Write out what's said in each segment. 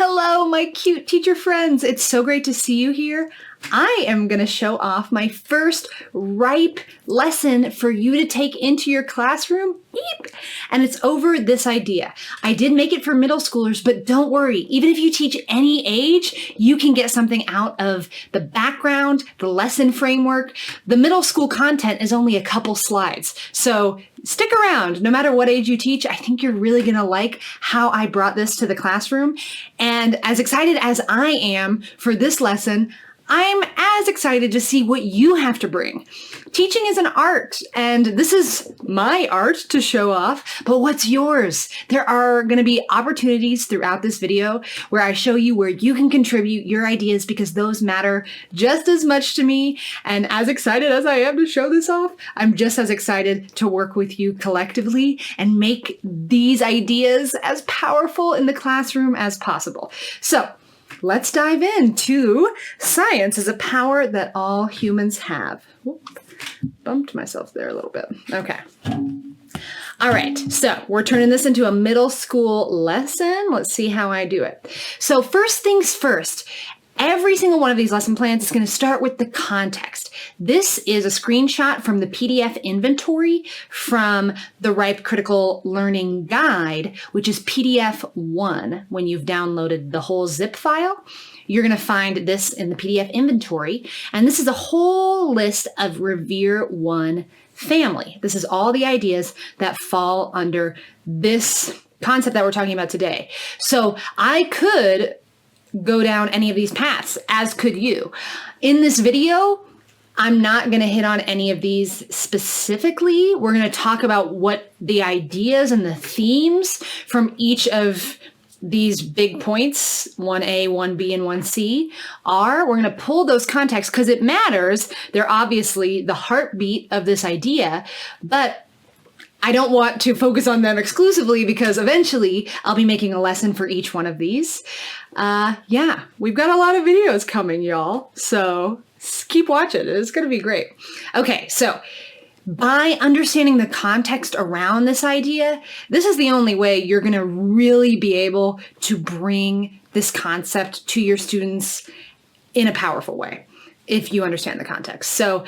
Hello, my cute teacher friends. It's so great to see you here. I am going to show off my first ripe lesson for you to take into your classroom. Eep. And it's over this idea. I did make it for middle schoolers, but don't worry. Even if you teach any age, you can get something out of the background, the lesson framework. The middle school content is only a couple slides. So stick around. No matter what age you teach, I think you're really going to like how I brought this to the classroom. And as excited as I am for this lesson, I'm as excited to see what you have to bring. Teaching is an art, and this is my art to show off, but what's yours? There are going to be opportunities throughout this video where I show you where you can contribute your ideas because those matter just as much to me. And as excited as I am to show this off, I'm just as excited to work with you collectively and make these ideas as powerful in the classroom as possible. So, let's dive into science as a power that all humans have. Whoop, bumped myself there a little bit. Okay. All right, so we're turning this into a middle school lesson. Let's see how I do it. So first things first, every single one of these lesson plans is going to start with the context. This is a screenshot from the PDF inventory from the Ripe Critical Learning Guide, which is PDF 1. When you've downloaded the whole zip file, you're going to find this in the PDF inventory. And this is a whole list of Revere 1 family. This is all the ideas that fall under this concept that we're talking about today. So I could go down any of these paths, as could you. In this video, I'm not going to hit on any of these specifically. We're going to talk about what the ideas and the themes from each of these big points, 1A, 1B, and 1C are. We're going to pull those contexts because it matters. They're obviously the heartbeat of this idea, but I don't want to focus on them exclusively because eventually I'll be making a lesson for each one of these. Yeah, we've got a lot of videos coming, y'all. So keep watching. It's going to be great. Okay, so by understanding the context around this idea, this is the only way you're going to really be able to bring this concept to your students in a powerful way, if you understand the context. So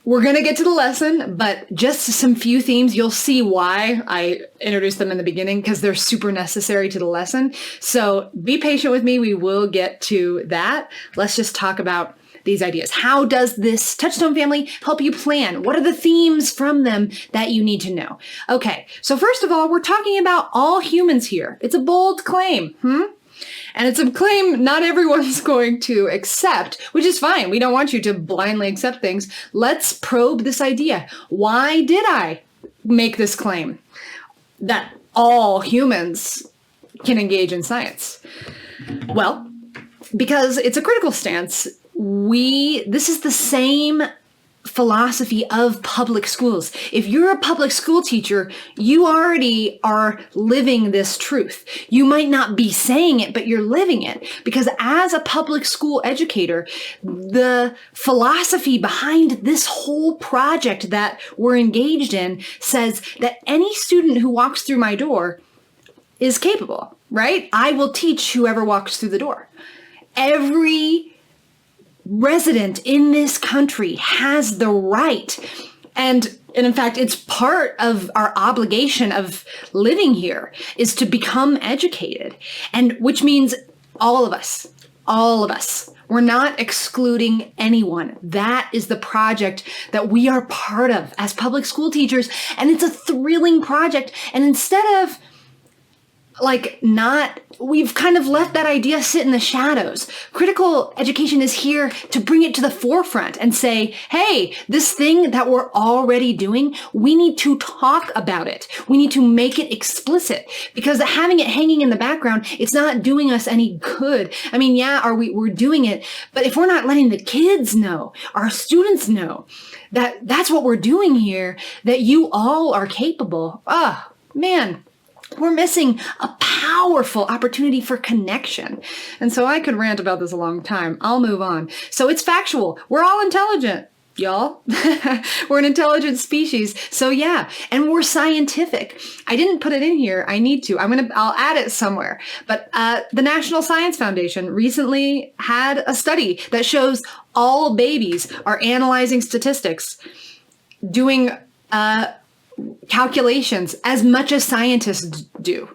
we're going to get to the lesson, but just some few themes. You'll see why I introduced them in the beginning because they're super necessary to the lesson. So be patient with me. We will get to that. Let's just talk about these ideas. How does this Touchstone family help you plan? What are the themes from them that you need to know? Okay, so first of all, we're talking about all humans here. It's a bold claim, And it's a claim not everyone's going to accept, which is fine. We don't want you to blindly accept things. Let's probe this idea. Why did I make this claim that all humans can engage in science? Well, because it's a critical stance. This is the same philosophy of public schools. If you're a public school teacher, you already are living this truth. You might not be saying it, but you're living it. Because as a public school educator, the philosophy behind this whole project that we're engaged in says that any student who walks through my door is capable, right? I will teach whoever walks through the door. Every resident in this country has the right, and in fact, it's part of our obligation of living here is to become educated, and which means all of us. We're not excluding anyone. That is the project that we are part of as public school teachers, and it's a thrilling project. And instead of we've kind of let that idea sit in the shadows. Critical education is here to bring it to the forefront and say, hey, this thing that we're already doing, we need to talk about it. We need to make it explicit because having it hanging in the background, it's not doing us any good. I mean, yeah, we're doing it, but if we're not letting the kids know, our students know that that's what we're doing here, that you all are capable. Oh, man. We're missing a powerful opportunity for connection. And so I could rant about this a long time. I'll move on. So it's factual. We're all intelligent. y'all. We're an intelligent species. So yeah, and we're scientific. I didn't put it in here. I need to. I'll add it somewhere. But the National Science Foundation recently had a study that shows all babies are analyzing statistics, doing calculations as much as scientists do.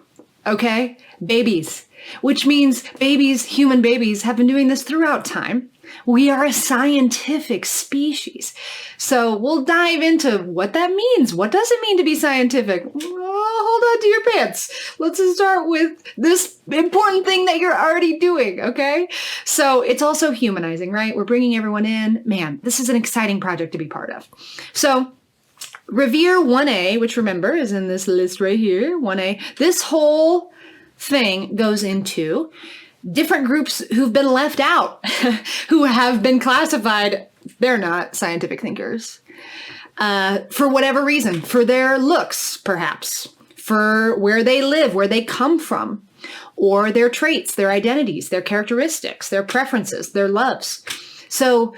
Okay? Babies. Which means human babies, have been doing this throughout time. We are a scientific species. So we'll dive into what that means. What does it mean to be scientific? Hold on to your pants. Let's start with this important thing that you're already doing, okay? So it's also humanizing, right? We're bringing everyone in. Man, this is an exciting project to be part of. So Revere 1A, which remember is in this list right here, 1A, this whole thing goes into different groups who've been left out, who have been classified, they're not scientific thinkers, for whatever reason, for their looks, perhaps, for where they live, where they come from, or their traits, their identities, their characteristics, their preferences, their loves. So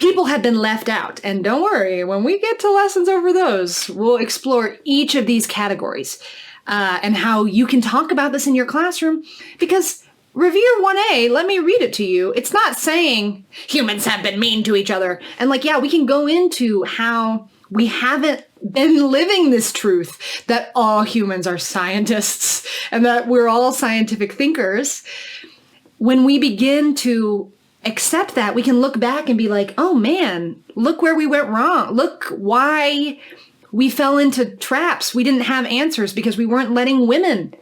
people have been left out. And don't worry, when we get to lessons over those, we'll explore each of these categories and how you can talk about this in your classroom, because Revere 1A, let me read it to you. It's not saying humans have been mean to each other. And like, yeah, we can go into how we haven't been living this truth that all humans are scientists and that we're all scientific thinkers. When we begin to accept that, we can look back and be like, oh man, look where we went wrong. Look why we fell into traps. We didn't have answers because we weren't letting women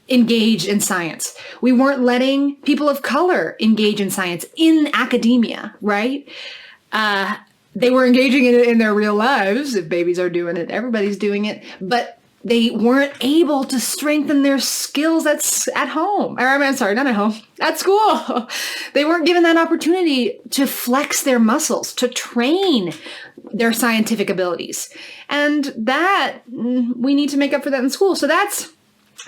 engage in science. We weren't letting people of color engage in science in academia, right? They were engaging in it in their real lives. If babies are doing it, everybody's doing it. But they weren't able to strengthen their skills at home. I'm sorry, not at home, at school. They weren't given that opportunity to flex their muscles, to train their scientific abilities. And that, we need to make up for that in school. So that's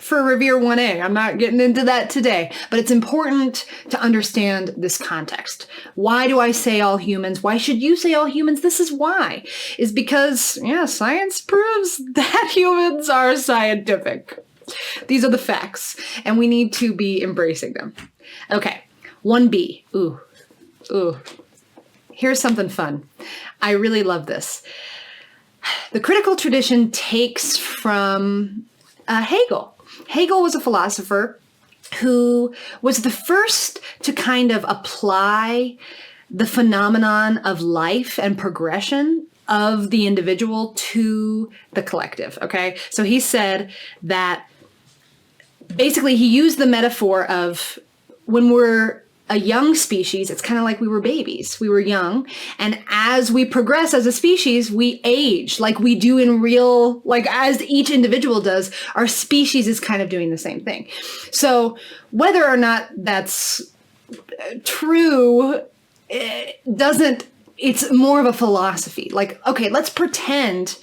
for Revere 1A. I'm not getting into that today, but it's important to understand this context. Why do I say all humans? Why should you say all humans? This is why. Is because, yeah, science proves that humans are scientific. These are the facts, and we need to be embracing them. Okay, 1B. Ooh. Here's something fun. I really love this. The critical tradition takes from Hegel. Hegel was a philosopher who was the first to kind of apply the phenomenon of life and progression of the individual to the collective, okay? So he said that basically he used the metaphor of when we're a young species, it's kind of like we were babies. We were young. And as we progress as a species, we age like we do in real, like as each individual does, our species is kind of doing the same thing. So whether or not that's true, it's more of a philosophy. Like, okay, let's pretend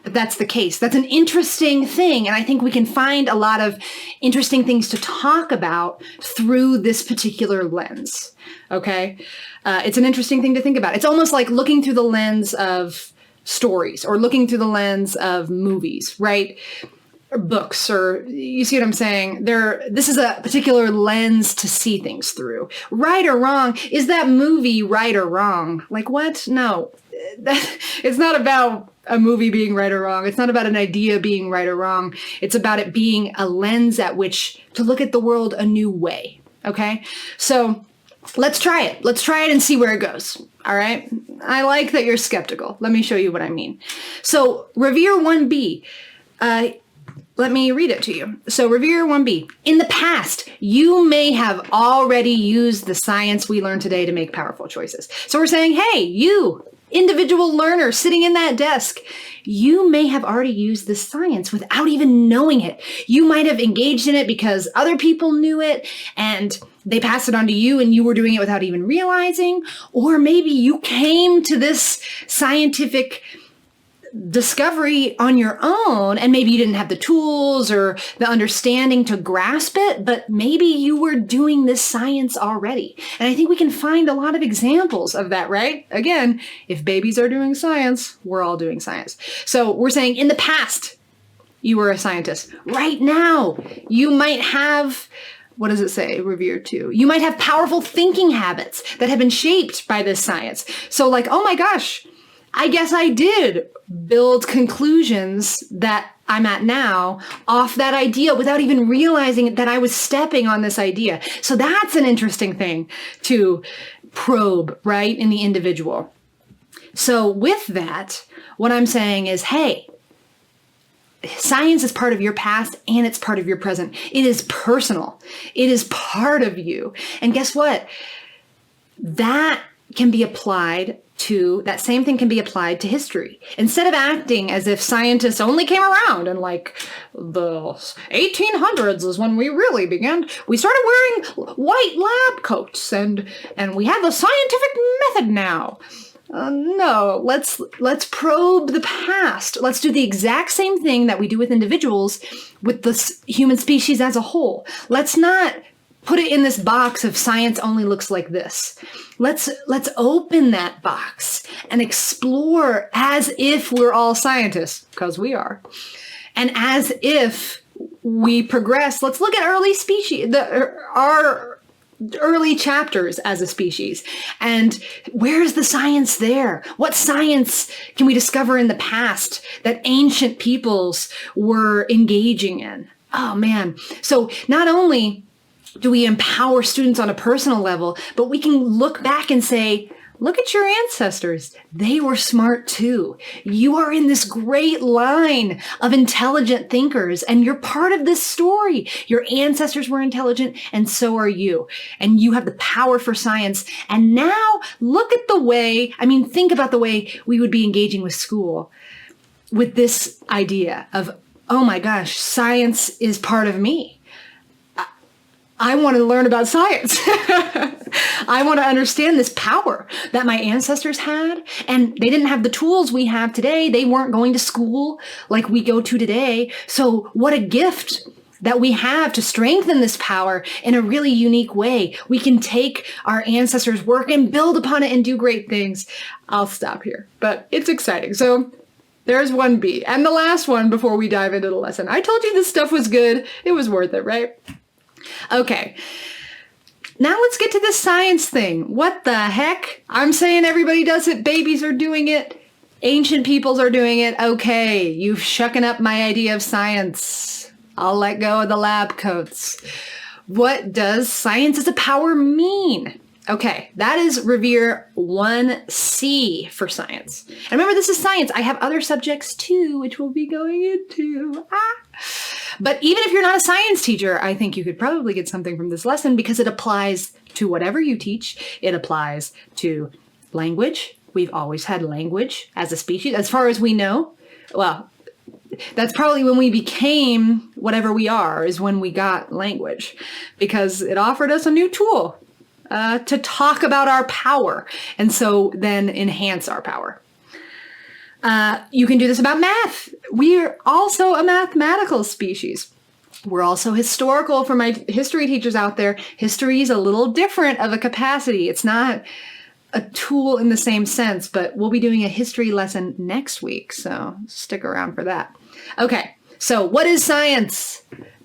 that that's the case. That's an interesting thing. And I think we can find a lot of interesting things to talk about through this particular lens. Okay. It's an interesting thing to think about. It's almost like looking through the lens of stories or looking through the lens of movies, right? Or books, or you see what I'm saying? This is a particular lens to see things through. Right or wrong. Is that movie right or wrong? Like what? No, it's not about a movie being right or wrong. It's not about an idea being right or wrong. It's about it being a lens at which to look at the world a new way. Okay. So let's try it. Let's try it and see where it goes. All right. I like that you're skeptical. Let me show you what I mean. So Revere 1B, let me read it to you. So Revere 1B, in the past, you may have already used the science we learn today to make powerful choices. So we're saying, hey, you individual learner sitting in that desk, you may have already used this science without even knowing it. You might have engaged in it because other people knew it and they passed it on to you and you were doing it without even realizing. Or maybe you came to this scientific discovery on your own, and maybe you didn't have the tools or the understanding to grasp it, but maybe you were doing this science already. And I think we can find a lot of examples of that, right? Again, if babies are doing science, we're all doing science. So we're saying in the past, you were a scientist. Right now, you might have, what does it say? Revere 2. You might have powerful thinking habits that have been shaped by this science. So like, oh my gosh, I guess I did build conclusions that I'm at now off that idea without even realizing that I was stepping on this idea. So that's an interesting thing to probe, right, in the individual. So with that, what I'm saying is, hey, science is part of your past and it's part of your present. It is personal. It is part of you. And guess what? That same thing can be applied to history. Instead of acting as if scientists only came around and like the 1800s is when we really began, we started wearing white lab coats and we have the scientific method now. No, let's probe the past. Let's do the exact same thing that we do with individuals with the human species as a whole. Let's not put it in this box of science only looks like this. Let's open that box and explore as if we're all scientists, because we are. And as if we progress, let's look at early species, our early chapters as a species. And where's the science there? What science can we discover in the past that ancient peoples were engaging in? Oh man. So not only do we empower students on a personal level, but we can look back and say, look at your ancestors. They were smart too. You are in this great line of intelligent thinkers, and you're part of this story. Your ancestors were intelligent, and so are you. And you have the power for science. And now look at think about the way we would be engaging with school with this idea of, oh my gosh, science is part of me. I want to learn about science. I want to understand this power that my ancestors had, and they didn't have the tools we have today. They weren't going to school like we go to today. So what a gift that we have to strengthen this power in a really unique way. We can take our ancestors' work and build upon it and do great things. I'll stop here, but it's exciting. So there's 1B. And the last one before we dive into the lesson. I told you this stuff was good. It was worth it, right? Okay, now let's get to this science thing. What the heck? I'm saying everybody does it. Babies are doing it. Ancient peoples are doing it. Okay, you've shucking up my idea of science. I'll let go of the lab coats. What does science as a power mean? Okay, that is Revere 1C for science. And remember, this is science. I have other subjects too, which we'll be going into. But even if you're not a science teacher, I think you could probably get something from this lesson because it applies to whatever you teach. It applies to language. We've always had language as a species, as far as we know. Well, that's probably when we became whatever we are, is when we got language, because it offered us a new tool to talk about our power, and so then enhance our power. You can do this about math. We're also a mathematical species. We're also historical. For my history teachers out there, history is a little different of a capacity. It's not a tool in the same sense, but we'll be doing a history lesson next week, so stick around for that. Okay, so what is science?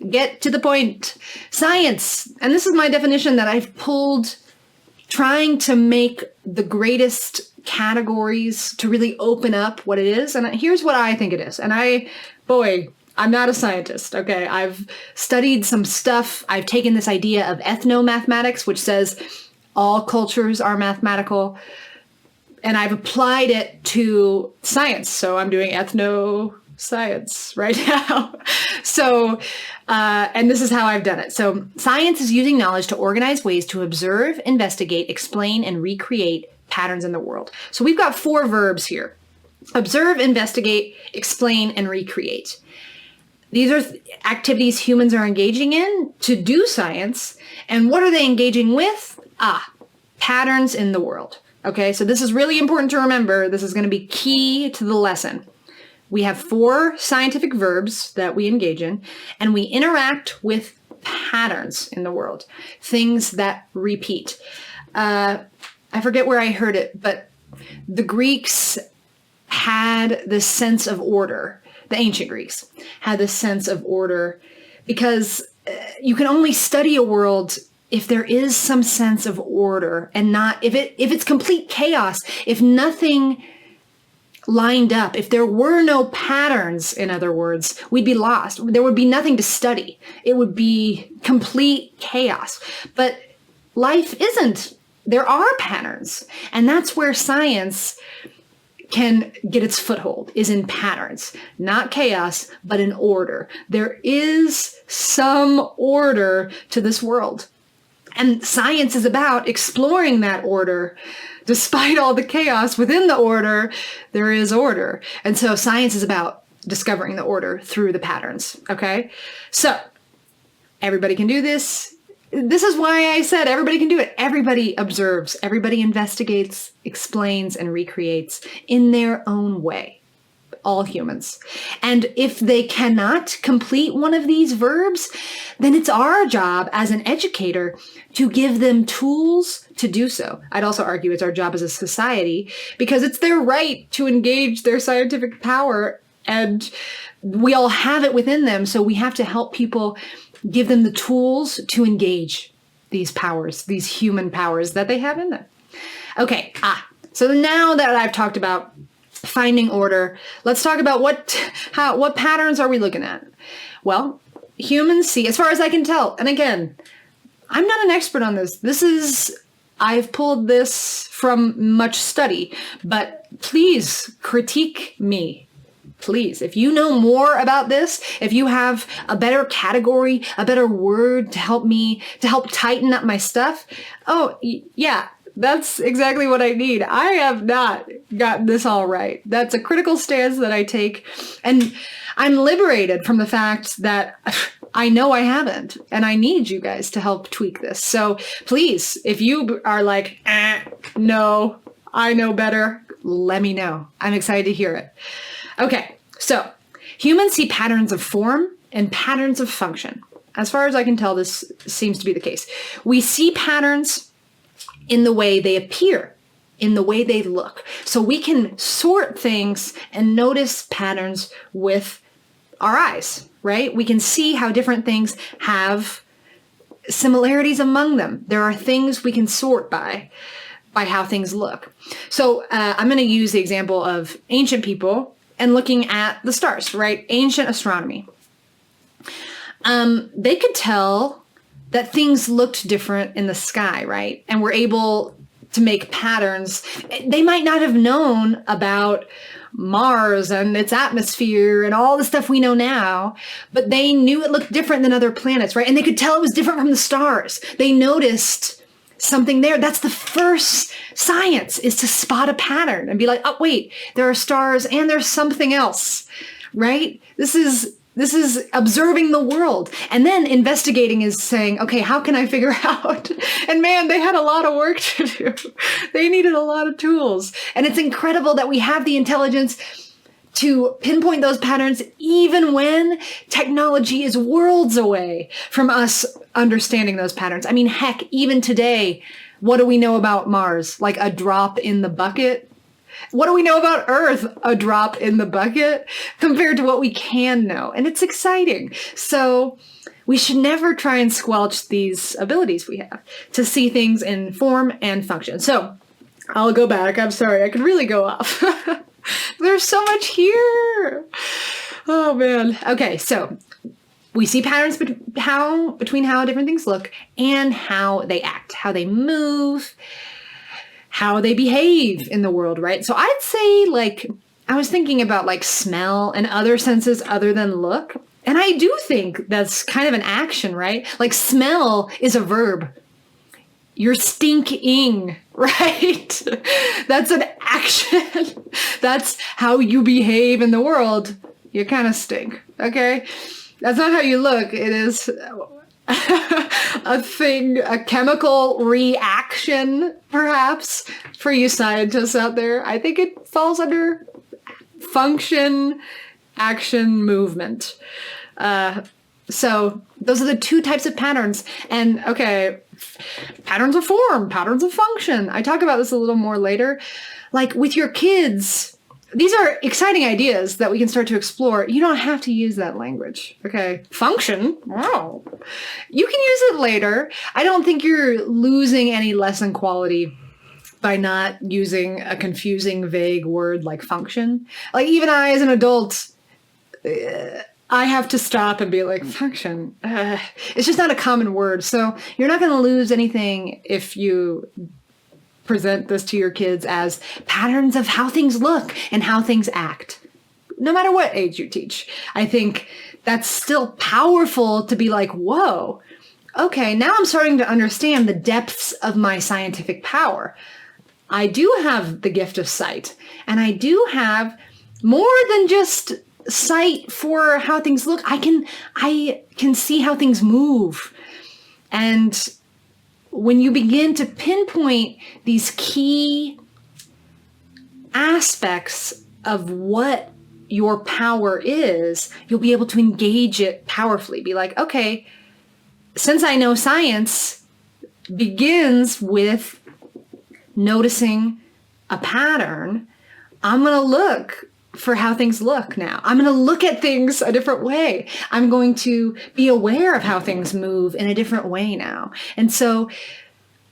Get to the point. Science, and this is my definition that I've pulled trying to make the greatest categories to really open up what it is. And here's what I think it is. And I'm not a scientist, okay? I've studied some stuff. I've taken this idea of ethnomathematics, which says all cultures are mathematical, and I've applied it to science. So I'm doing ethno-science right now. So, and this is how I've done it. So science is using knowledge to organize ways to observe, investigate, explain, and recreate patterns in the world. So we've got 4 verbs here: observe, investigate, explain, and recreate. These are activities humans are engaging in to do science. And what are they engaging with? Patterns in the world. Okay, so this is really important to remember. This is going to be key to the lesson. We have 4 scientific verbs that we engage in, and we interact with patterns in the world, things that repeat. I forget where I heard it, but the Greeks had this sense of order. The ancient Greeks had this sense of order because you can only study a world if there is some sense of order, and not if it's complete chaos, if nothing lined up, if there were no patterns, in other words, we'd be lost. There would be nothing to study. It would be complete chaos. But life isn't. There are patterns. And that's where science can get its foothold, is in patterns. Not chaos, but in order. There is some order to this world. And science is about exploring that order. Despite all the chaos within the order, there is order. And so science is about discovering the order through the patterns, okay? So everybody can do this. This is why I said everybody can do it. Everybody observes, everybody investigates, explains, and recreates in their own way. All humans. And if they cannot complete one of these verbs, then it's our job as an educator to give them tools to do so. I'd also argue it's our job as a society, because it's their right to engage their scientific power, and we all have it within them. So we have to help people, give them the tools to engage these powers, these human powers that they have in them. Okay, so now that I've talked about finding order, let's talk about what patterns are we looking at? Well, humans see, as far as I can tell, and again, I'm not an expert on this. I've pulled this from much study, but please critique me. Please, if you know more about this, if you have a better category, a better word to help tighten up my stuff, yeah, that's exactly what I need. I have not gotten this all right. That's a critical stance that I take. And I'm liberated from the fact that I know I haven't. And I need you guys to help tweak this. So please, if you are like, no, I know better, let me know. I'm excited to hear it. Okay, so humans see patterns of form and patterns of function. As far as I can tell, this seems to be the case. We see patterns in the way they appear, in the way they look. So we can sort things and notice patterns with our eyes, right? We can see how different things have similarities among them. There are things we can sort by how things look. So I'm going to use the example of ancient people and looking at the stars, right? Ancient astronomy. They could tell that things looked different in the sky, right? And were able to make patterns. They might not have known about Mars and its atmosphere and all the stuff we know now, but they knew it looked different than other planets, right? And they could tell it was different from the stars. They noticed something there. That's the first science, is to spot a pattern and be like, oh, wait, there are stars and there's something else, right? This is observing the world. And then investigating is saying, okay, how can I figure out? And man, they had a lot of work to do. They needed a lot of tools. And it's incredible that we have the intelligence to pinpoint those patterns even when technology is worlds away from us understanding those patterns. I mean, heck, even today, what do we know about Mars? Like a drop in the bucket? What do we know about Earth? A drop in the bucket compared to what we can know. And it's exciting. So we should never try and squelch these abilities we have to see things in form and function. So I'll go back. I'm sorry. I could really go off. There's so much here. Oh, man. Okay, so we see patterns between how different things look and how they act, how they move, how they behave in the world, right? So I'd say, like, I was thinking about like smell and other senses other than look. And I do think that's kind of an action, right? Like smell is a verb. You're stinking, right? That's an action. That's how you behave in the world. You kind of stink, okay? That's not how you look. It is a thing, a chemical reaction, perhaps, for you scientists out there. I think it falls under function, action, movement. So those are the two types of patterns. And okay, patterns of form, patterns of function. I talk about this a little more later. Like with your kids, these are exciting ideas that we can start to explore. You don't have to use that language, okay? Function, wow. You can use it later. I don't think you're losing any lesson quality by not using a confusing, vague word like function. Like even I, as an adult, I have to stop and be like, function. It's just not a common word. So you're not going to lose anything if you present this to your kids as patterns of how things look and how things act, no matter what age you teach. I think that's still powerful to be like, whoa, okay, now I'm starting to understand the depths of my scientific power. I do have the gift of sight, and I do have more than just sight for how things look. I can see how things move. And when you begin to pinpoint these key aspects of what your power is, you'll be able to engage it powerfully. Be like, okay, since I know science begins with noticing a pattern, I'm going to look for how things look now. I'm going to look at things a different way. I'm going to be aware of how things move in a different way now. And so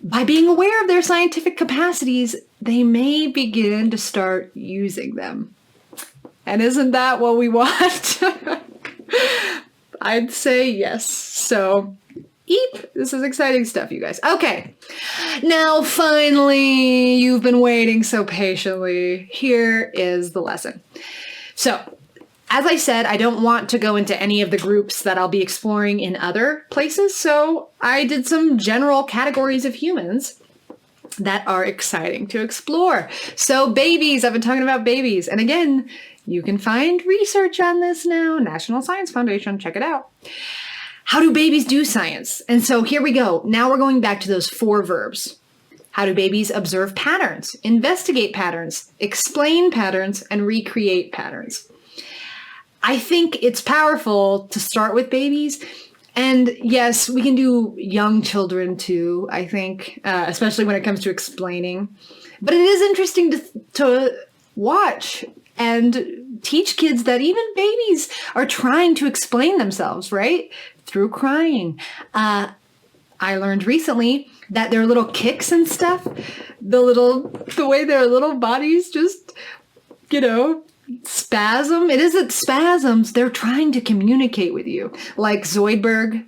by being aware of their scientific capacities, they may begin to start using them. And isn't that what we want? I'd say yes. So, eep, this is exciting stuff, you guys. Okay, now finally, you've been waiting so patiently. Here is the lesson. So, as I said, I don't want to go into any of the groups that I'll be exploring in other places, so I did some general categories of humans that are exciting to explore. So babies, I've been talking about babies. And again, you can find research on this now, National Science Foundation, check it out. How do babies do science? And so here we go. Now we're going back to those 4 verbs. How do babies observe patterns, investigate patterns, explain patterns, and recreate patterns? I think it's powerful to start with babies. And yes, we can do young children too, I think, especially when it comes to explaining. But it is interesting to watch and teach kids that even babies are trying to explain themselves, right? Through crying. I learned recently that their little kicks and stuff, the way their little bodies just, spasm. It isn't spasms. They're trying to communicate with you. Like Zoidberg,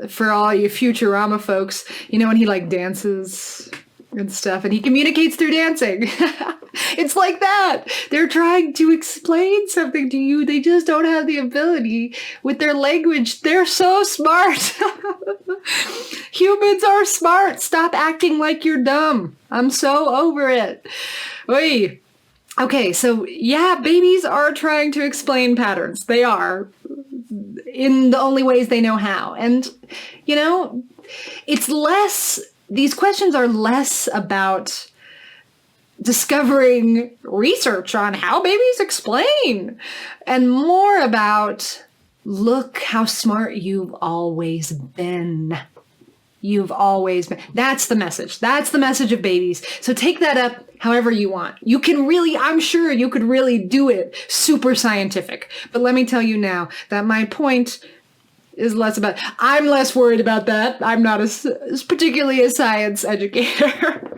for all you Futurama folks, when he dances and stuff and he communicates through dancing. It's like that. They're trying to explain something to you. They just don't have the ability with their language. They're so smart. Humans are smart. Stop acting like you're dumb. I'm so over it. Oy. Okay, so yeah, babies are trying to explain patterns. They are, in the only ways they know how. And, these questions are less about discovering research on how babies explain and more about, look how smart you've always been. You've always been. That's the message. That's the message of babies. So take that up however you want. You can really, I'm sure you could really do it super scientific. But let me tell you now that my point is less about, I'm less worried about that. I'm not particularly a science educator.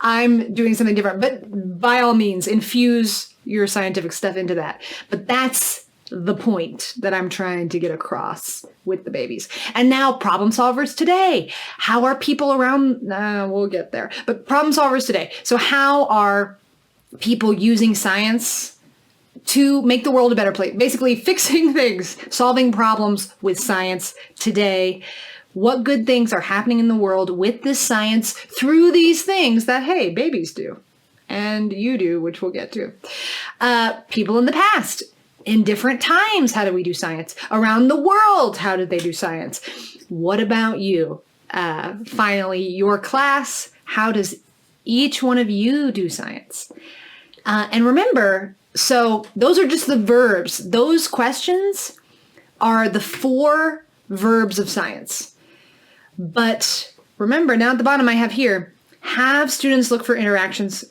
I'm doing something different. But by all means, infuse your scientific stuff into that. But that's the point that I'm trying to get across with the babies. And now problem solvers today. How are people around? We'll get there. But problem solvers today. So how are people using science to make the world a better place? Basically fixing things, solving problems with science today. What good things are happening in the world with this science through these things that, hey, babies do. And you do, which we'll get to. People in the past. In different times, how do we do science? Around the world, how did they do science? What about you? Finally, your class, how does each one of you do science? And remember, So those are just the verbs. Those questions are the 4 verbs of science. But remember, now at the bottom I have here, have students look for interactions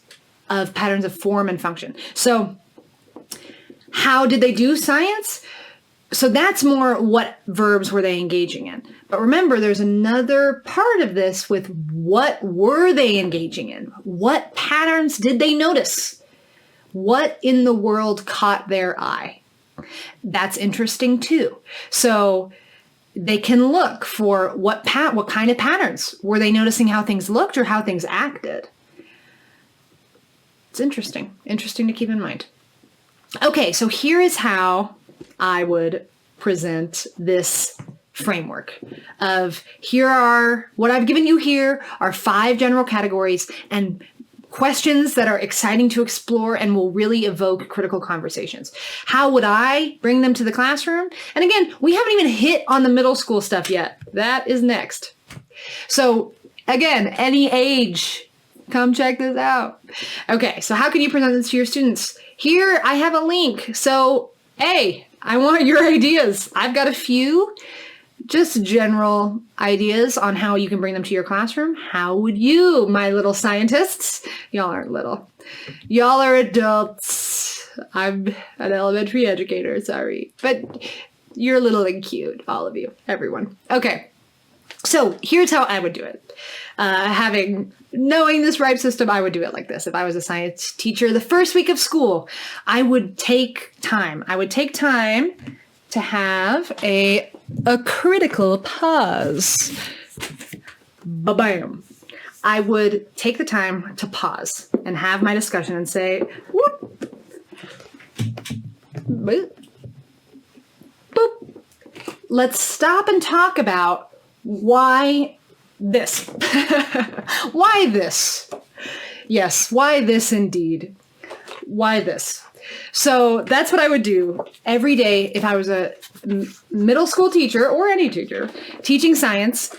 of patterns of form and function. So how did they do science? So that's more what verbs were they engaging in. But remember, there's another part of this with what were they engaging in? What patterns did they notice? What in the world caught their eye? That's interesting too. So they can look for what kind of patterns. Were they noticing how things looked or how things acted? It's interesting to keep in mind. Okay, so here is how I would present this framework of what I've given you here are 5 general categories and questions that are exciting to explore and will really evoke critical conversations. How would I bring them to the classroom? And again, we haven't even hit on the middle school stuff yet. That is next. So again, any age, come check this out. Okay, so how can you present this to your students? Here I have a link. So hey, I want your ideas. I've got a few just general ideas on how you can bring them to your classroom. How would you, my little scientists? Y'all aren't little. Y'all are adults. I'm an elementary educator, sorry. But you're little and cute, all of you, everyone. Okay, so here's how I would do it. Knowing this RIPE system, I would do it like this. If I was a science teacher, the first week of school, I would take time. To have a critical pause. Ba-bam. I would take the time to pause and have my discussion and say, whoop, boop, boop. Let's stop and talk about why this. Why this? Yes, why this indeed? Why this? So that's what I would do every day if I was a middle school teacher or any teacher teaching science.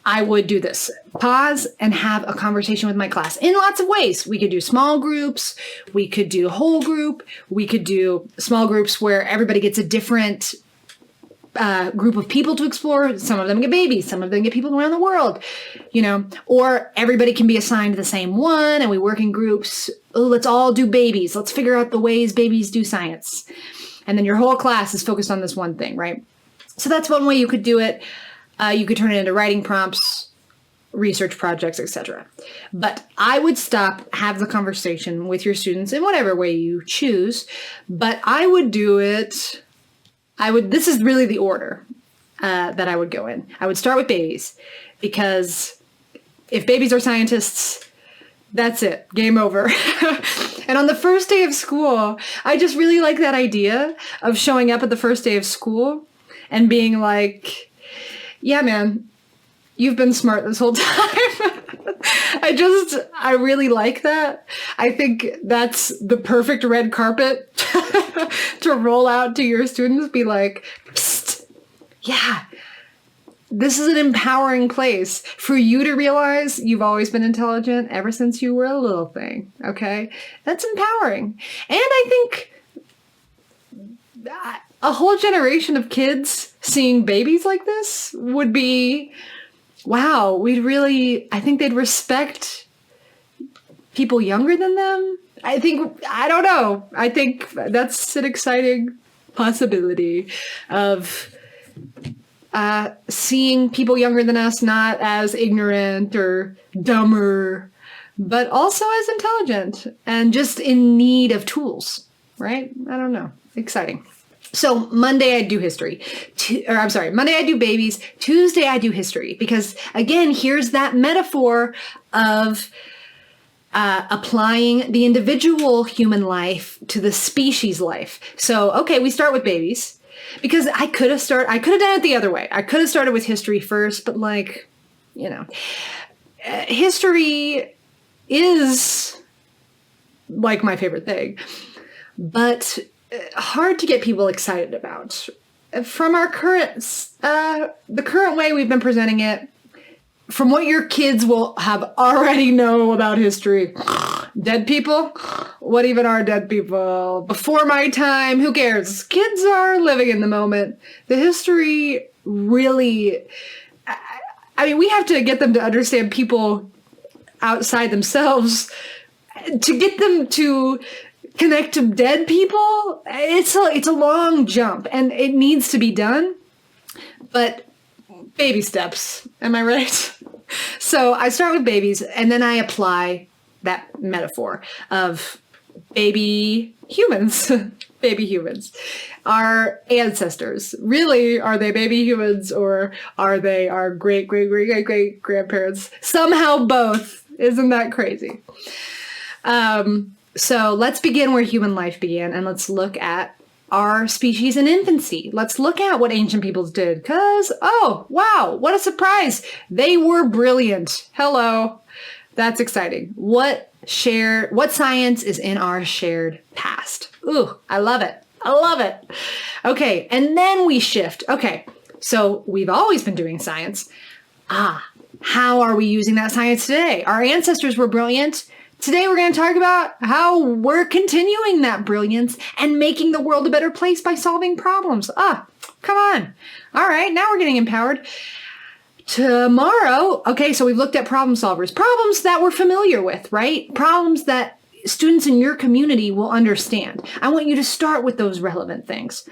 I would do this. Pause and have a conversation with my class in lots of ways. We could do small groups. We could do whole group. We could do small groups where everybody gets a different group of people to explore. Some of them get babies. Some of them get people around the world, or everybody can be assigned the same one and we work in groups. Oh, let's all do babies. Let's figure out the ways babies do science. And then your whole class is focused on this one thing, right? So that's one way you could do it. You could turn it into writing prompts, research projects, etc. But I would stop, have the conversation with your students in whatever way you choose. But I would do it. This is really the order that I would go in. I would start with babies because if babies are scientists, that's it, game over. And on the first day of school, I just really like that idea of showing up at the first day of school and being like, yeah, man, you've been smart this whole time. I really like that. I think that's the perfect red carpet to roll out to your students. Be like, psst, yeah, this is an empowering place for you to realize you've always been intelligent ever since you were a little thing. Okay, that's empowering. And I think a whole generation of kids seeing babies like this would be, wow, I think they'd respect people younger than them. I don't know. I think that's an exciting possibility of seeing people younger than us not as ignorant or dumber, but also as intelligent and just in need of tools, right? I don't know. Exciting. So Monday I do history, Monday I do babies, Tuesday I do history, because again, here's that metaphor of applying the individual human life to the species life. So, okay, we start with babies because I could have done it the other way. I could have started with history first, but history is like my favorite thing, but hard to get people excited about. From our the current way we've been presenting it, from what your kids will have already know about history, dead people, What even are dead people? Before my time, who cares? Kids are living in the moment. The history really, I mean, we have to get them to understand people outside themselves to get them to connect to dead people. It's a long jump, and it needs to be done, but baby steps. Am I right? So I start with babies, and then I apply that metaphor of baby humans. Baby humans. Our ancestors. Really, are they baby humans, or are they our great grandparents? Somehow both. Isn't that crazy? So let's begin where human life began, and let's look at our species in infancy. Let's look at what ancient peoples did, because, oh, wow, what a surprise. They were brilliant. Hello. That's exciting. What science is in our shared past? Ooh, I love it. I love it. Okay, and then we shift. Okay, so we've always been doing science. How are we using that science today? Our ancestors were brilliant. Today we're going to talk about how we're continuing that brilliance and making the world a better place by solving problems. Come on. All right, now we're getting empowered. Tomorrow, okay, so we've looked at problem solvers, problems that we're familiar with, right? Problems that students in your community will understand. I want you to start with those relevant things,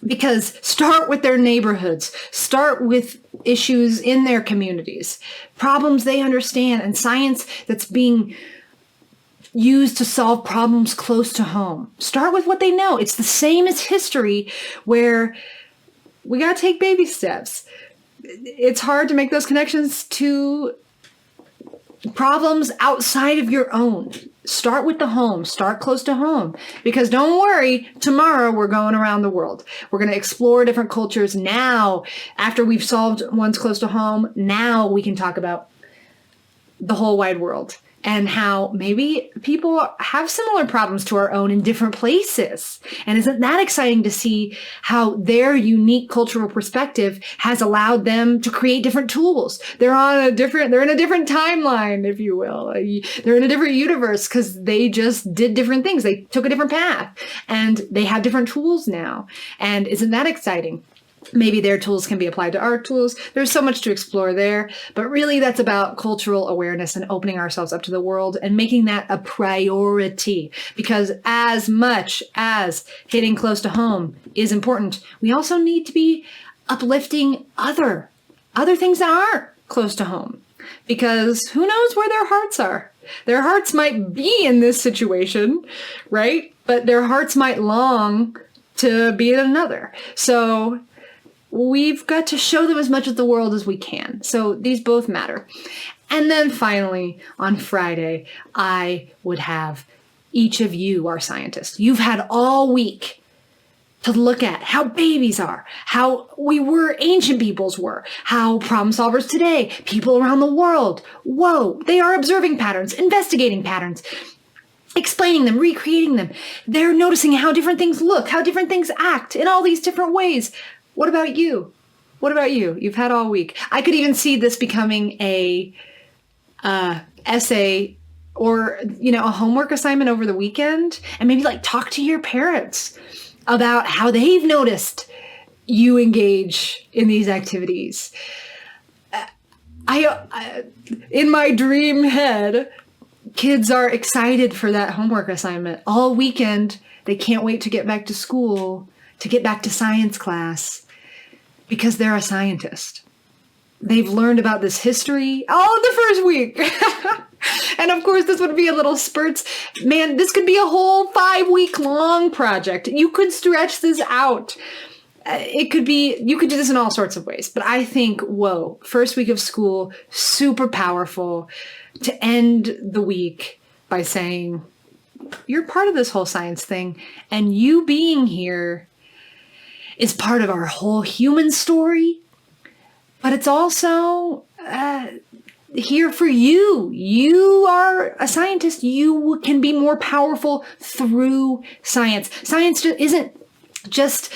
because start with their neighborhoods, start with issues in their communities, problems they understand, and science that's being used to solve problems close to home. Start with what they know. It's the same as history, where we got to take baby steps. It's hard to make those connections to problems outside of your own. Start with the home. Start close to home. Because don't worry, tomorrow we're going around the world. We're going to explore different cultures now. After we've solved ones close to home, now we can talk about the whole wide world, and how maybe people have similar problems to our own in different places. And isn't that exciting to see how their unique cultural perspective has allowed them to create different tools? They're in a different timeline, if you will. They're in a different universe because they just did different things. They took a different path, and they have different tools now. And isn't that exciting? Maybe their tools can be applied to our tools. There's so much to explore there, but really that's about cultural awareness and opening ourselves up to the world and making that a priority, because as much as hitting close to home is important, we also need to be uplifting other things that aren't close to home, because who knows where their hearts are. Their hearts might be in this situation, right? But their hearts might long to be in another. So we've got to show them as much of the world as we can. So these both matter. And then finally, on Friday, I would have each of you, our scientists. You've had all week to look at how babies are, how ancient peoples were, how problem solvers today, people around the world. Whoa, they are observing patterns, investigating patterns, explaining them, recreating them. They're noticing how different things look, how different things act in all these different ways. What about you? What about you? You've had all week. I could even see this becoming a essay or, a homework assignment over the weekend, and maybe talk to your parents about how they've noticed you engage in these activities. In my dream head, kids are excited for that homework assignment all weekend. They can't wait to get back to school, to get back to science class, because they're a scientist. They've learned about this history all in the first week. And of course, this would be a little spurts. Man, this could be a whole 5-week long project. You could stretch this out. You could do this in all sorts of ways. But I think, whoa, first week of school, super powerful to end the week by saying, you're part of this whole science thing, and you being here is part of our whole human story, but it's also here for you. You are a scientist. You can be more powerful through science. Science isn't just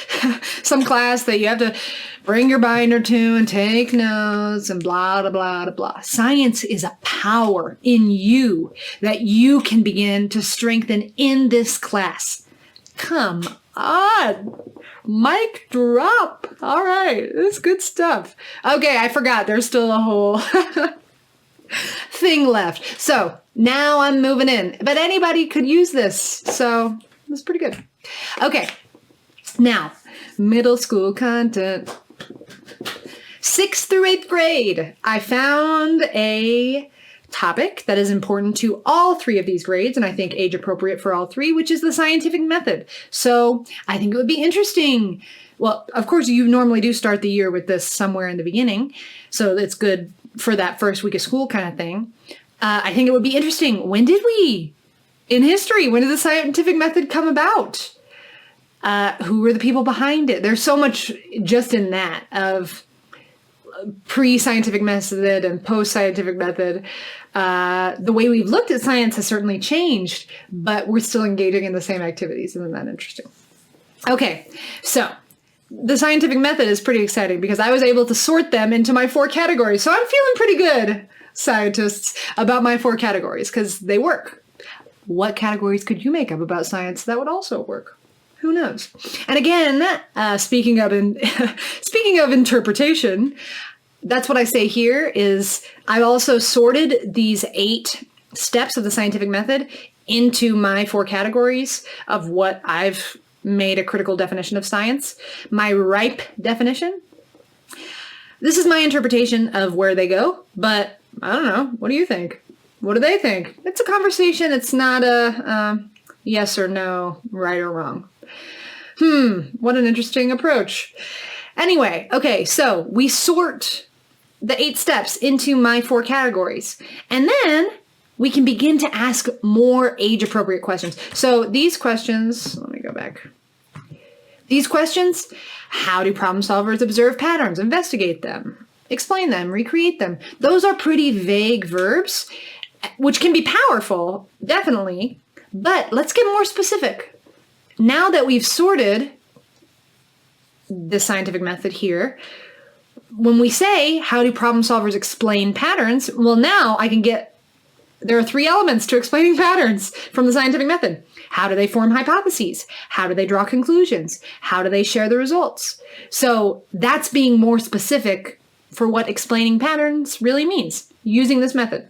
some class that you have to bring your binder to and take notes and blah, blah, blah, blah, blah. Science is a power in you that you can begin to strengthen in this class. Come on. Mic drop. All right. This is good stuff. Okay, I forgot. There's still a whole thing left. So now I'm moving in. But anybody could use this. So it's pretty good. Okay. Now, middle school content. 6th through 8th grade. I found a topic that is important to all 3 of these grades, and I think age appropriate for all 3, which is the scientific method. So I think it would be interesting. Well, of course, you normally do start the year with this somewhere in the beginning, so it's good for that first week of school kind of thing. I think it would be interesting. When did the scientific method come about? Who were the people behind it? There's so much just in that of pre-scientific method and post-scientific method. The way we've looked at science has certainly changed, but we're still engaging in the same activities. Isn't that interesting? Okay, so the scientific method is pretty exciting because I was able to sort them into my 4 categories. So I'm feeling pretty good, scientists, about my 4 categories because they work. What categories could you make up about science that would also work? Who knows? And again, speaking of interpretation, that's what I say here is I've also sorted these 8 steps of the scientific method into my 4 categories of what I've made a critical definition of science. My ripe definition. This is my interpretation of where they go, but I don't know. What do you think? What do they think? It's a conversation. It's not a yes or no, right or wrong. What an interesting approach. Anyway, okay, so we sort the 8 steps into my 4 categories. And then we can begin to ask more age-appropriate questions. So these questions, let me go back. These questions, how do problem solvers observe patterns, investigate them, explain them, recreate them? Those are pretty vague verbs, which can be powerful, definitely, but let's get more specific. Now that we've sorted the scientific method here, when we say, how do problem solvers explain patterns? Well, now there are 3 elements to explaining patterns from the scientific method. How do they form hypotheses? How do they draw conclusions? How do they share the results? So that's being more specific for what explaining patterns really means, using this method.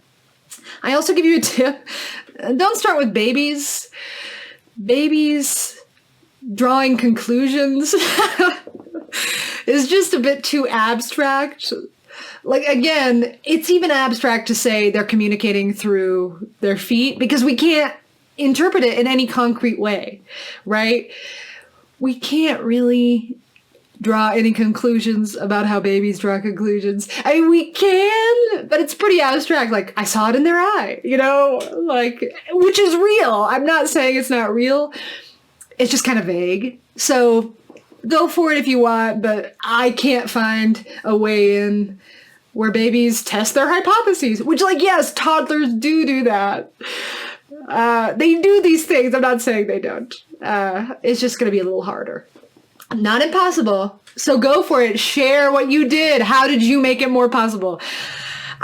I also give you a tip. Don't start with babies. Babies drawing conclusions is just a bit too abstract. Like, again, it's even abstract to say they're communicating through their feet because we can't interpret it in any concrete way, right? We can't really draw any conclusions about how babies draw conclusions. I mean, we can, but it's pretty abstract. Like, I saw it in their eye, which is real. I'm not saying it's not real. It's just kind of vague. So go for it if you want, but I can't find a way in where babies test their hypotheses, which, yes, toddlers do that. They do these things. I'm not saying they don't. It's just going to be a little harder. Not impossible. So go for it. Share what you did. How did you make it more possible?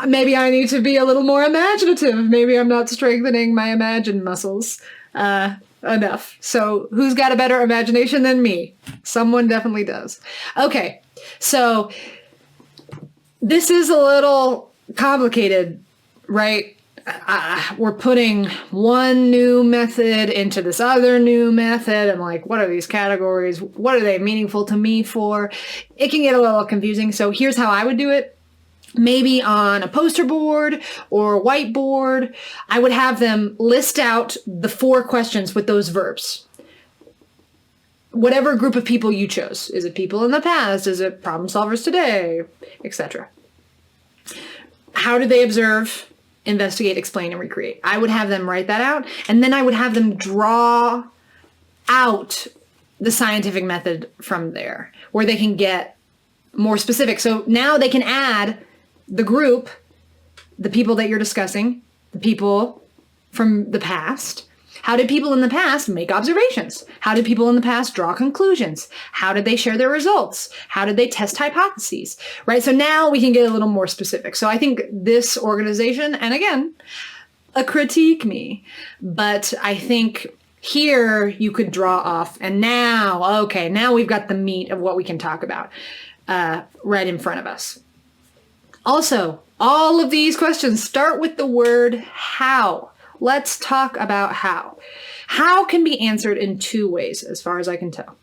Maybe I need to be a little more imaginative. Maybe I'm not strengthening my imagine muscles enough. So who's got a better imagination than me? Someone definitely does. Okay, so this is a little complicated, right? We're putting one new method into this other new method. I'm like, what are these categories? What are they meaningful to me for? It can get a little confusing. So here's how I would do it. Maybe on a poster board or a whiteboard, I would have them list out the 4 questions with those verbs. Whatever group of people you chose. Is it people in the past? Is it problem solvers today? Etc. How do they observe, investigate, explain, and recreate? I would have them write that out, and then I would have them draw out the scientific method from there, where they can get more specific. So now they can add the group, the people that you're discussing, the people from the past, How did people in the past make observations? How did people in the past draw conclusions? How did they share their results? How did they test hypotheses, right? So now we can get a little more specific. So I think this organization, and again, a critique me, but I think here you could draw off, and now, okay, now we've got the meat of what we can talk about right in front of us. Also, all of these questions start with the word how. Let's talk about how. How can be answered in two ways, as far as I can tell.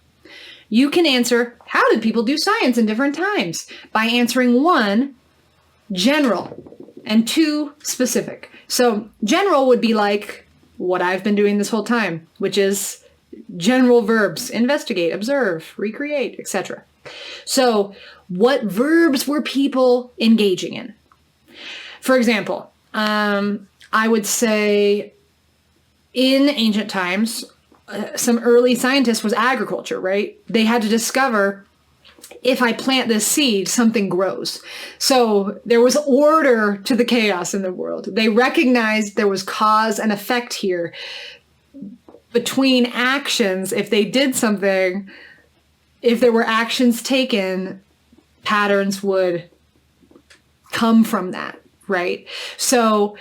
You can answer, how did people do science in different times? By answering one, general, and two, specific. So general would be like what I've been doing this whole time, which is general verbs: investigate, observe, recreate, etc. So what verbs were people engaging in? For example, I would say in ancient times, some early scientists was agriculture, right? They had to discover, if I plant this seed, something grows. So there was order to the chaos in the world. They recognized there was cause and effect here between actions. If they did something, if there were actions taken, patterns would come from that, right? So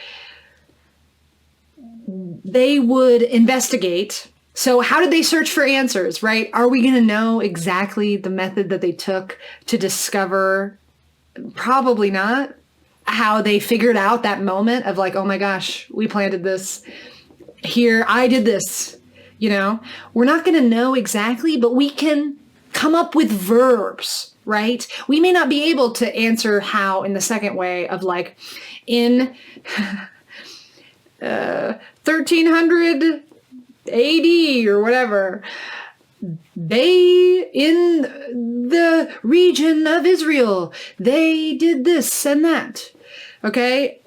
they would investigate. So how did they search for answers, right? Are we going to know exactly the method that they took to discover? Probably not. How they figured out that moment of like, oh my gosh, we planted this here. I did this, We're not going to know exactly, but we can come up with verbs, right? We may not be able to answer how in the second way of like in 1300 AD or whatever, they, in the region of Israel, they did this and that. Okay?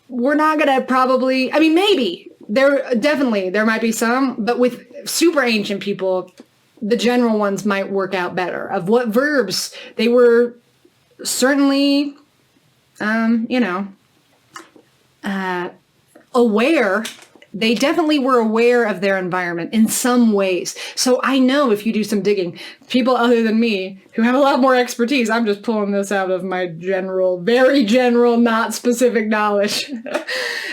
We're not going to probably, maybe there might be some, but with super ancient people, the general ones might work out better of what verbs they were certainly, aware. They definitely were aware of their environment in some ways. So I know if you do some digging, people other than me who have a lot more expertise, I'm just pulling this out of my general, very general, not specific knowledge.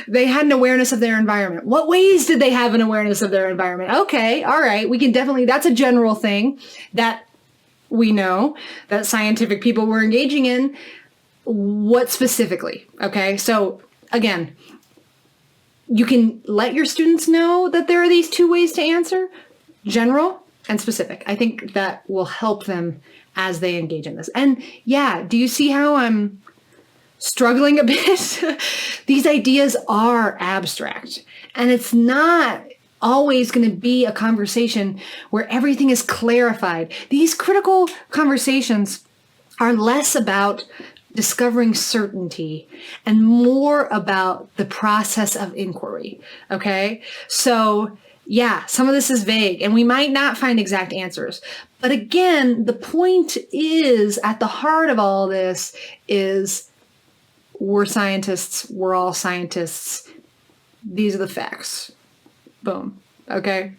They had an awareness of their environment. What ways did they have an awareness of their environment? Okay, all right, we can definitely, that's a general thing that we know that scientific people were engaging in. What specifically? Okay, so again, you can let your students know that there are these two ways to answer, general and specific. I think that will help them as they engage in this. And yeah, do you see how I'm struggling a bit? These ideas are abstract, and it's not always going to be a conversation where everything is clarified. These critical conversations are less about discovering certainty and more about the process of inquiry. Okay. So yeah, some of this is vague and we might not find exact answers, but again, the point is at the heart of all this is we're scientists. We're all scientists. These are the facts. Boom. Okay.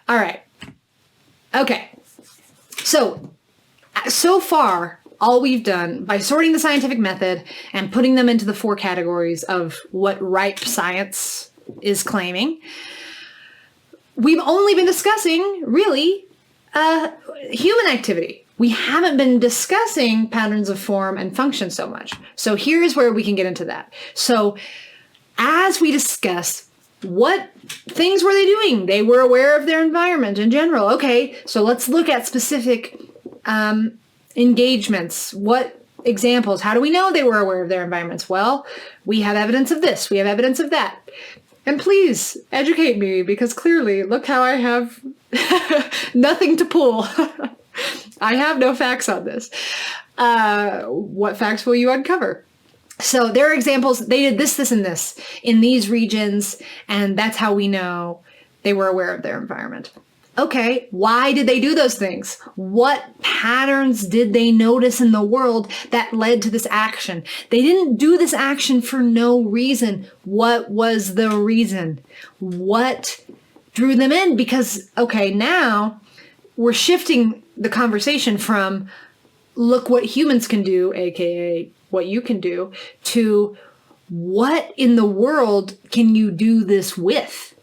All right. Okay. So far, all we've done by sorting the scientific method and putting them into the four categories of what ripe science is claiming, we've only been discussing really human activity. We haven't been discussing patterns of form and function so much. So here's where we can get into that. So as we discuss what things were they doing? They were aware of their environment in general. Okay, so let's look at specific engagements. What examples? How do we know they were aware of their environments? Well, we have evidence of this. We have evidence of that. And please educate me, because clearly, look how I have nothing to pull. I have no facts on this. What facts will you uncover? So there are examples. They did this, this, and this in these regions, and that's how we know they were aware of their environment. Okay, why did they do those things? What patterns did they notice in the world that led to this action? They didn't do this action for no reason. What was the reason? What drew them in because, okay, now we're shifting the conversation from look what humans can do, aka what you can do, to what in the world can you do this with?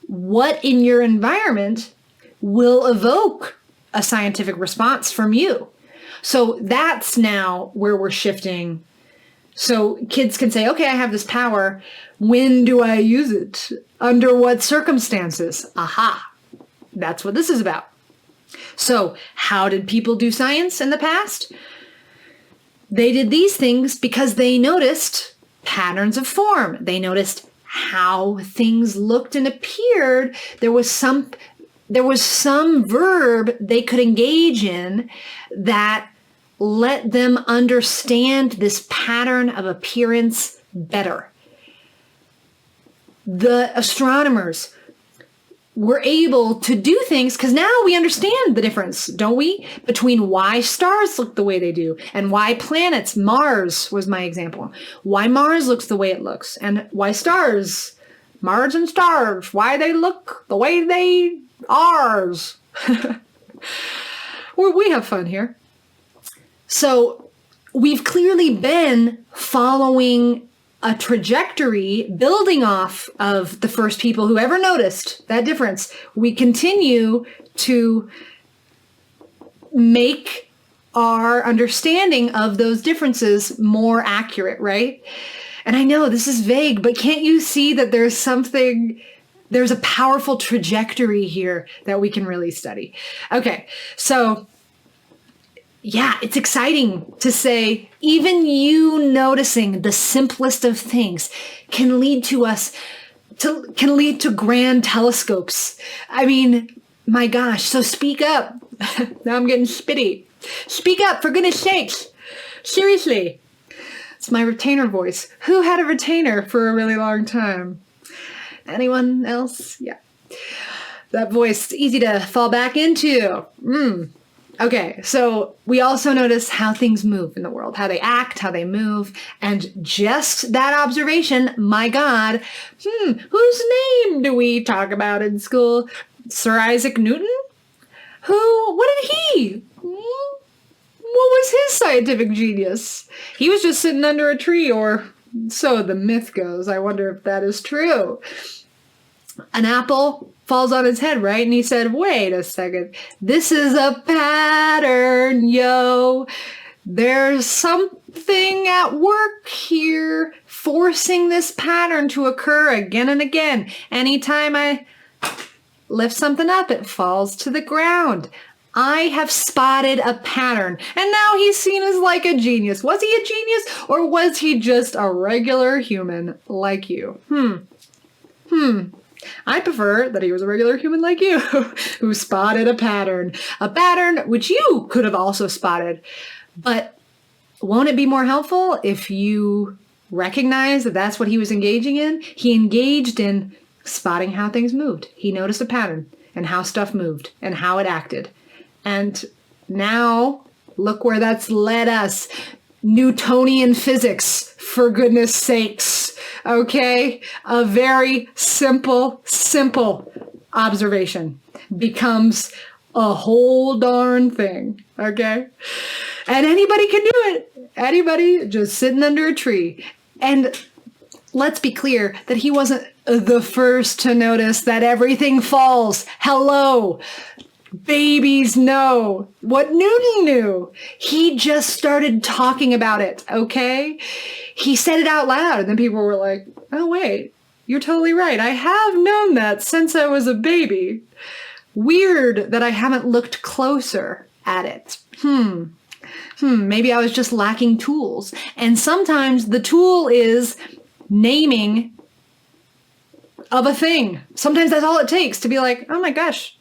What in your environment will evoke a scientific response from you? So that's now where we're shifting. So kids can say, okay, I have this power. When do I use it? Under what circumstances? Aha. That's what this is about. So how did people do science in the past? They did these things because they noticed patterns of form. They noticed how things looked and appeared. There was some verb they could engage in that let them understand this pattern of appearance better. The astronomers were able to do things because now we understand the difference, don't we? Between why stars look the way they do and why planets, Mars was my example, why Mars looks the way it looks and why stars, Mars and stars, why they look the way they ours. We have fun here. So we've clearly been following a trajectory building off of the first people who ever noticed that difference. We continue to make our understanding of those differences more accurate, right? And I know this is vague, but can't you see that there's a powerful trajectory here that we can really study? Okay, so yeah, it's exciting to say even you noticing the simplest of things can lead to grand telescopes. I mean, my gosh, so speak up. Now I'm getting spitty. Speak up, for goodness sakes. Seriously. It's my retainer voice. Who had a retainer for a really long time? Anyone else? Yeah. That voice, easy to fall back into. Okay, so we also notice how things move in the world, how they act, how they move, and just that observation, my God, whose name do we talk about in school? Sir Isaac Newton? What did he? What was his scientific genius? He was just sitting under a tree, or so the myth goes. I wonder if that is true. An apple falls on his head, right? And he said, wait a second, this is a pattern, yo. There's something at work here forcing this pattern to occur again and again. Anytime I lift something up, it falls to the ground. I have spotted a pattern. And now he's seen as like a genius. Was he a genius or was he just a regular human like you? I prefer that he was a regular human like you who spotted a pattern which you could have also spotted. But won't it be more helpful if you recognize that that's what he was engaging in? He engaged in spotting how things moved. He noticed a pattern and how stuff moved and how it acted. And now look where that's led us. Newtonian physics, for goodness sakes. Okay? A very simple observation becomes a whole darn thing. Okay? And anybody can do it. Anybody just sitting under a tree. And let's be clear that he wasn't the first to notice that everything falls. Hello. Babies know what Newton knew. He just started talking about it, okay? He said it out loud, and then people were like, oh, wait, you're totally right. I have known that since I was a baby. Weird that I haven't looked closer at it. Maybe I was just lacking tools. And sometimes the tool is naming of a thing. Sometimes that's all it takes to be like, oh my gosh.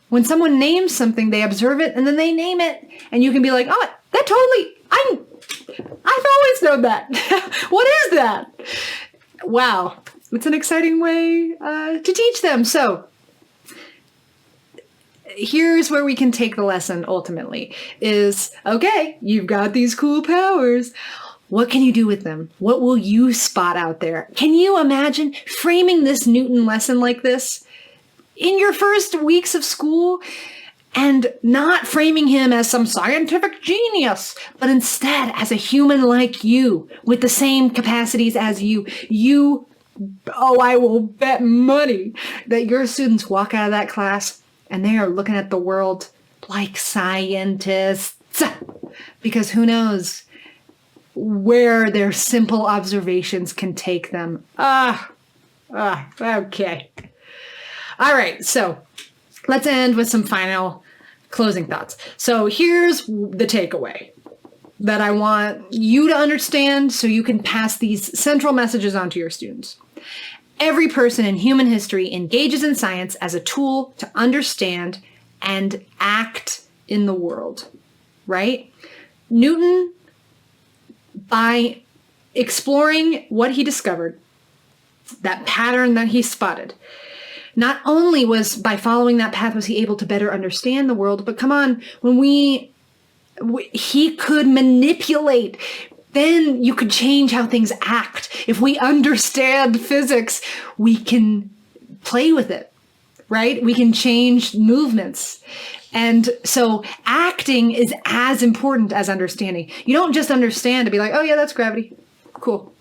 When someone names something, they observe it and then they name it. And you can be like, oh, that totally, I've always known that. What is that? Wow. It's an exciting way to teach them. So here's where we can take the lesson ultimately is, okay, you've got these cool powers. What can you do with them? What will you spot out there? Can you imagine framing this Newton lesson like this? in your first weeks of school and not framing him as some scientific genius, but instead as a human like you with the same capacities as you. Oh, I will bet money that your students walk out of that class and they are looking at the world like scientists, because who knows where their simple observations can take them. Okay. All right, so let's end with some final closing thoughts. So here's the takeaway that I want you to understand so you can pass these central messages on to your students. Every person in human history engages in science as a tool to understand and act in the world, right? Newton, by exploring what he discovered, that pattern that he spotted, not only was by following that path was he able to better understand the world, but come on, when he could manipulate, then you could change how things act. If we understand physics, we can play with it, right? We can change movements. And so acting is as important as understanding. You don't just understand to be like, oh yeah, that's gravity. Cool.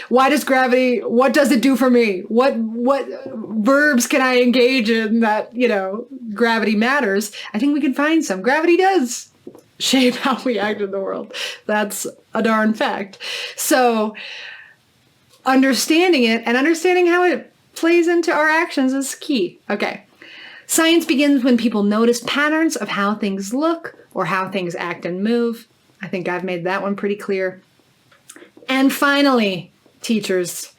Why does gravity, what does it do for me? What verbs can I engage in that, gravity matters? I think we can find some. Gravity does shape how we act in the world. That's a darn fact. So understanding it and understanding how it plays into our actions is key. Okay. Science begins when people notice patterns of how things look or how things act and move. I think I've made that one pretty clear. And finally, teachers,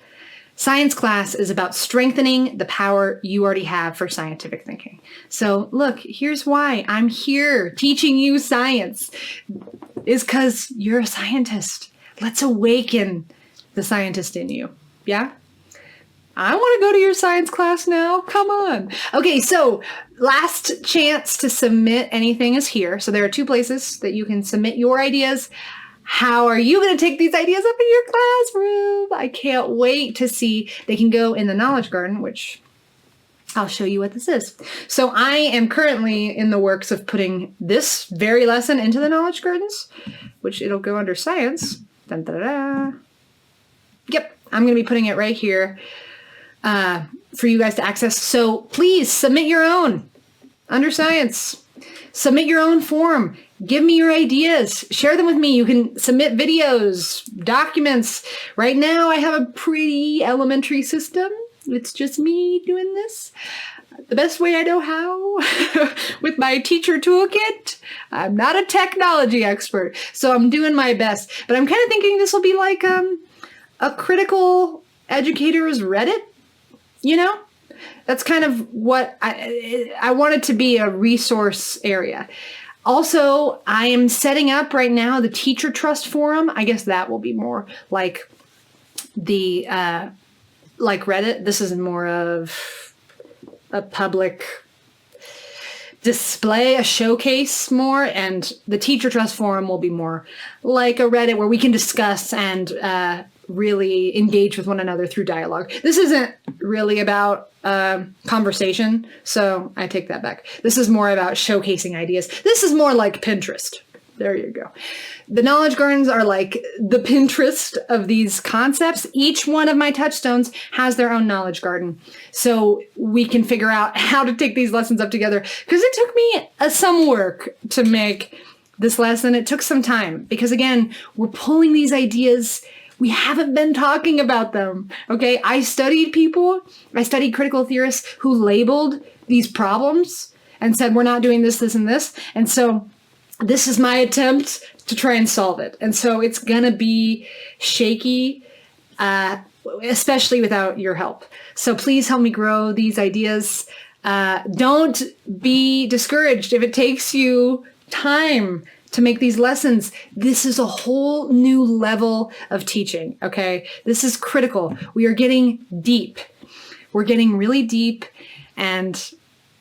science class is about strengthening the power you already have for scientific thinking. So look, here's why I'm here teaching you science, is because you're a scientist. Let's awaken the scientist in you. Yeah? I want to go to your science class now. Come on. Okay, so last chance to submit anything is here. So there are two places that you can submit your ideas. How are you going to take these ideas up in your classroom? I can't wait to see. They can go in the Knowledge Garden, which I'll show you what this is. So I am currently in the works of putting this very lesson into the Knowledge Gardens, which it'll go under science. Dun, da, da, da. Yep, I'm going to be putting it right here for you guys to access. So please submit your own under science. Submit your own form. Give me your ideas. Share them with me. You can submit videos, documents. Right now, I have a pretty elementary system. It's just me doing this the best way I know how with my teacher toolkit. I'm not a technology expert, so I'm doing my best. But I'm kind of thinking this will be like a critical educator's Reddit, That's kind of what I want it to be, a resource area. Also, I am setting up right now the Teacher Trust Forum. I guess that will be more like the, like Reddit. This is more of a public display, a showcase more. And the Teacher Trust Forum will be more like a Reddit where we can discuss and really engage with one another through dialogue. This isn't really about conversation, so I take that back. This is more about showcasing ideas. This is more like Pinterest. There you go. The Knowledge Gardens are like the Pinterest of these concepts. Each one of my touchstones has their own Knowledge Garden, so we can figure out how to take these lessons up together. Because it took me some work to make this lesson. It took some time because, again, we're pulling these ideas. We haven't been talking about them, okay? I studied critical theorists who labeled these problems and said, we're not doing this, this, and this. And so this is my attempt to try and solve it. And so it's gonna be shaky, especially without your help. So please help me grow these ideas. Don't be discouraged if it takes you time to make these lessons. This is a whole new level of teaching, okay? This is critical. We are getting deep. We're getting really deep. And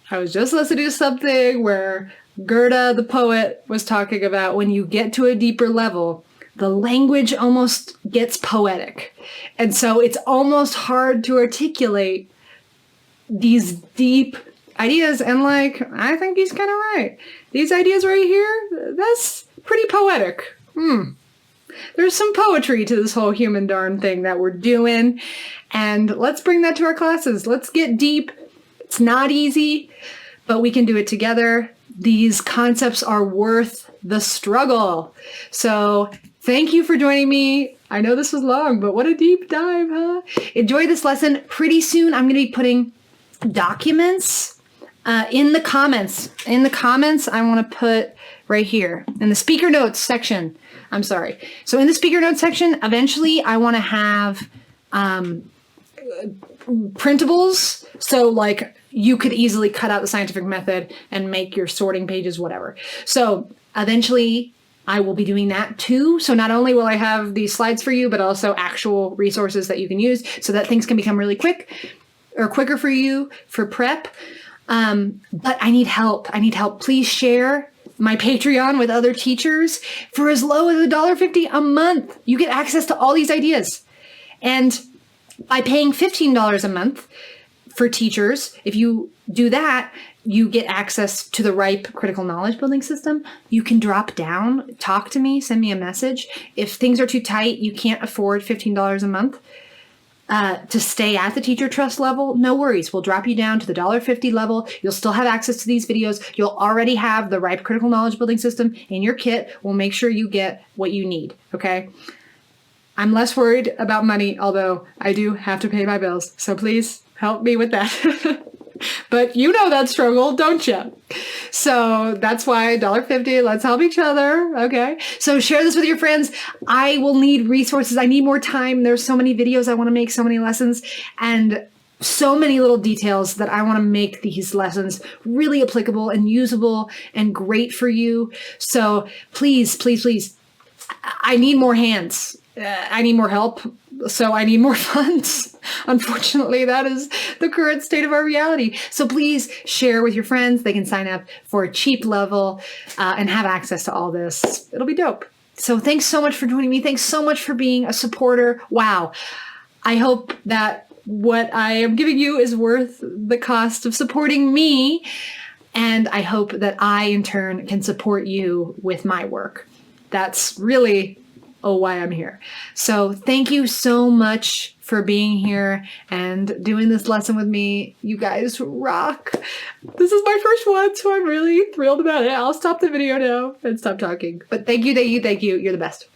I was just listening to something where Goethe, the poet, was talking about when you get to a deeper level, the language almost gets poetic. And so it's almost hard to articulate these deep ideas, and like, I think he's kind of right. These ideas right here, that's pretty poetic. There's some poetry to this whole human darn thing that we're doing, and let's bring that to our classes. Let's get deep. It's not easy, but we can do it together. These concepts are worth the struggle. So thank you for joining me. I know this was long, but what a deep dive, huh? Enjoy this lesson. Pretty soon, I'm going to be putting documents in the comments. In the comments, I want to put right here in the speaker notes section. I'm sorry. So in the speaker notes section, eventually I want to have printables. So like you could easily cut out the scientific method and make your sorting pages, whatever. So eventually I will be doing that too. So not only will I have these slides for you, but also actual resources that you can use so that things can become really quick or quicker for you for prep. But I need help. I need help. Please share my Patreon with other teachers. For as low as $1.50 a month, you get access to all these ideas. And by paying $15 a month for teachers, if you do that, you get access to the RIPE critical knowledge building system. You can drop down, talk to me, send me a message. If things are too tight, you can't afford $15 a month to stay at the teacher trust level, no worries. We'll drop you down to the $1.50 level. You'll still have access to these videos. You'll already have the RIPE critical knowledge building system in your kit. We'll make sure you get what you need, okay? I'm less worried about money, although I do have to pay my bills. So please help me with that. But you know that struggle, don't you? So that's why $1.50, let's help each other, okay? So share this with your friends. I will need resources. I need more time. There's so many videos I want to make, so many lessons, and so many little details that I want to make these lessons really applicable and usable and great for you. So please, please, please, I need more hands. I need more help, so I need more funds. Unfortunately, that is the current state of our reality. So please share with your friends. They can sign up for a cheap level and have access to all this. It'll be dope. So thanks so much for joining me. Thanks so much for being a supporter. Wow. I hope that what I am giving you is worth the cost of supporting me. And I hope that I, in turn, can support you with my work. That's really why I'm here. So thank you so much for being here and doing this lesson with me. You guys rock. This is my first one, so I'm really thrilled about it. I'll stop the video now and stop talking. But thank you, thank you, thank you. You're the best.